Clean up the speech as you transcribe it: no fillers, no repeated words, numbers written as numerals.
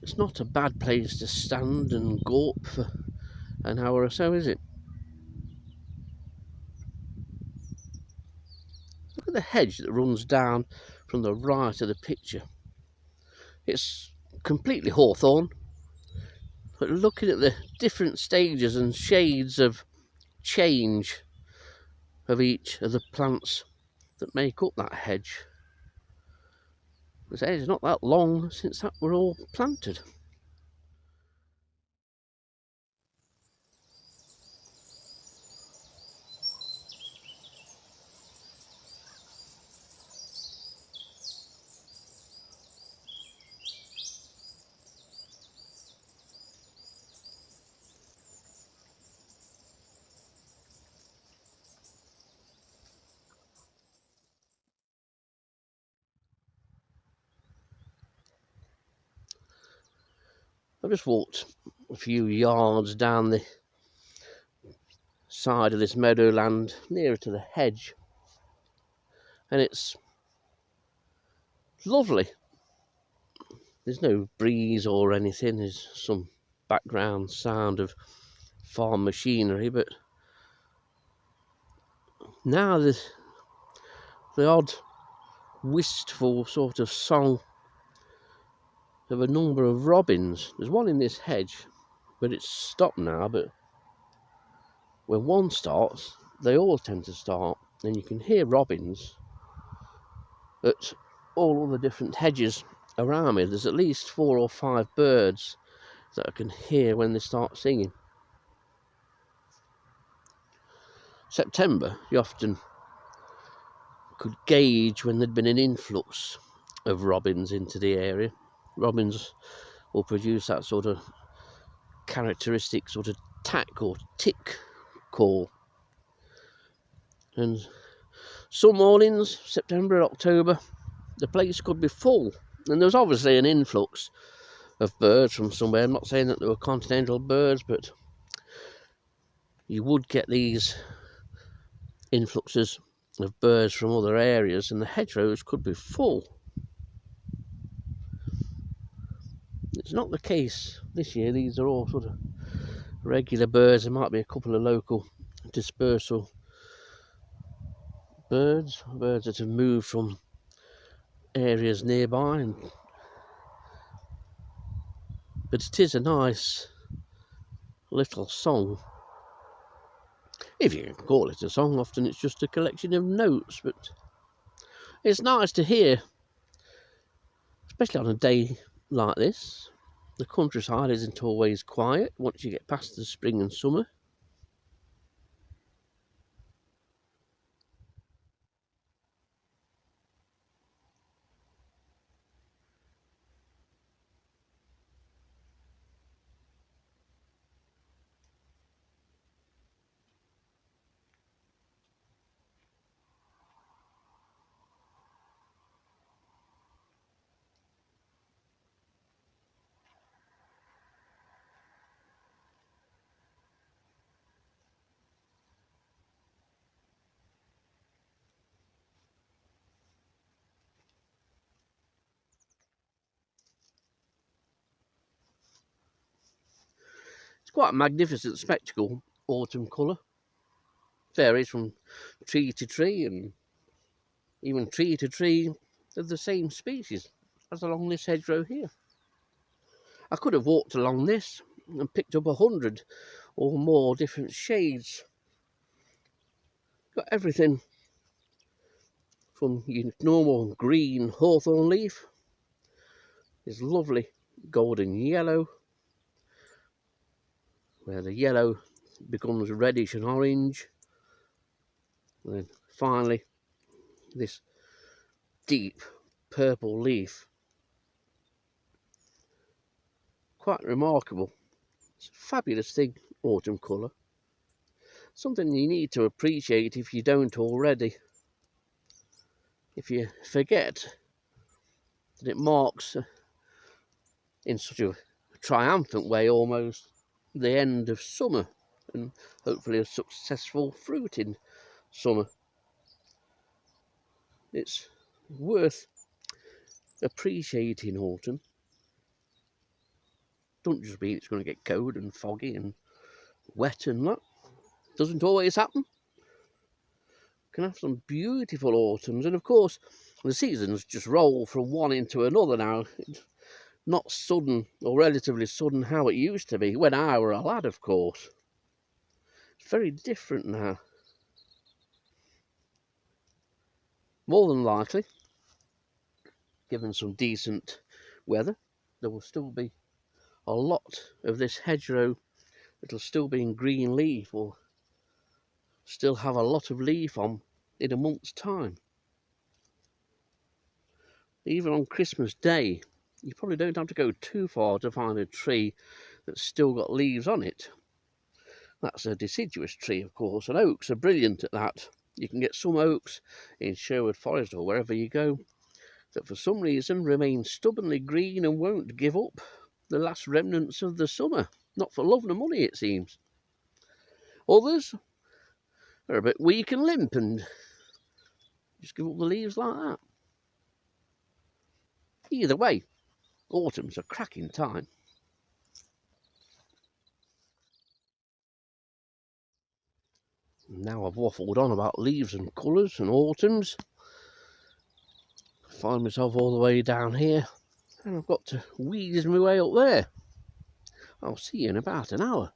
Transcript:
It's not a bad place to stand and gawp for an hour or so, is it? Look at the hedge that runs down from the right of the picture. It's completely hawthorn, but looking at the different stages and shades of change of each of the plants that make up that hedge. Because it's not that long since that were all planted. I've just walked a few yards down the side of this meadowland nearer to the hedge, and it's lovely. There's no breeze or anything, there's some background sound of farm machinery, but now there's the odd wistful sort of song of a number of robins. There's one in this hedge, but it's stopped now, but when one starts, they all tend to start, and you can hear robins at all the different hedges around me. There's at least 4 or 5 birds that I can hear when they start singing. September, you often could gauge when there'd been an influx of robins into the area. Robins will produce that sort of characteristic sort of tack or tick call. And some mornings, September, October, the place could be full. And there was obviously an influx of birds from somewhere. I'm not saying that they were continental birds, but you would get these influxes of birds from other areas, and the hedgerows could be full. It's not the case this year. These are all sort of regular birds. There might be a couple of local dispersal birds that have moved from areas nearby, but it is a nice little song, if you can call it a song. Often it's just a collection of notes, but it's nice to hear, especially on a day like this. The countryside isn't always quiet once you get past the spring and summer. It's quite a magnificent spectacle, autumn colour. Varies from tree to tree, and even tree to tree of the same species as along this hedgerow here. I could have walked along this and picked up 100 or more different shades. Got everything from your normal green hawthorn leaf, this lovely golden yellow, where the yellow becomes reddish and orange, and then finally this deep purple leaf. Quite remarkable. It's a fabulous thing, autumn colour. Something you need to appreciate if you don't already. If you forget that it marks, in such a triumphant way almost, the end of summer, and hopefully a successful fruiting summer. It's worth appreciating autumn. Don't just mean it's going to get cold and foggy and wet and that. Doesn't always happen. Can have some beautiful autumns, and of course the seasons just roll from one into another now. It's not sudden, or relatively sudden, how it used to be when I were a lad, of course. It's very different now. More than likely, given some decent weather, there will still be a lot of this hedgerow that'll still be in green leaf, or still have a lot of leaf on in a month's time. Even on Christmas Day, you probably don't have to go too far to find a tree that's still got leaves on it. That's a deciduous tree, of course, and oaks are brilliant at that. You can get some oaks in Sherwood Forest or wherever you go that for some reason remain stubbornly green and won't give up the last remnants of the summer. Not for love nor money, it seems. Others are a bit weak and limp and just give up the leaves like that. Either way, autumn's a cracking time. Now I've waffled on about leaves and colours and autumns. I find myself all the way down here, and I've got to wheeze my way up there. I'll see you in about an hour.